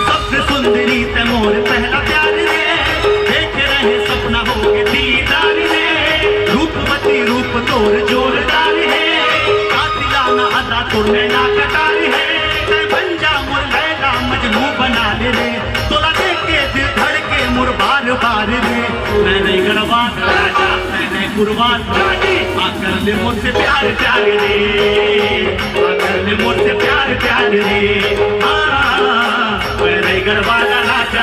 सबसे सुंदरी ते मोर पहला प्यार रे, देख रहे सपना हो के दीदार रे, रूपवती रूप तोर जोरदार है, कातिलाना अदा तोर नैना कटार है, ते बन जा मोर लैला मजनू बना ले रे, तोला देख के दिल धड़के मोर बार बार रे, मैं नहीं गढ़वाल राजा मैं नहीं कुर्बान राजी, आकर ले मुझसे प्यार प्यार रे, आकर ले मुझसे प्यार प्यार रे, हाँ मैं नहीं गढ़वाल राजा।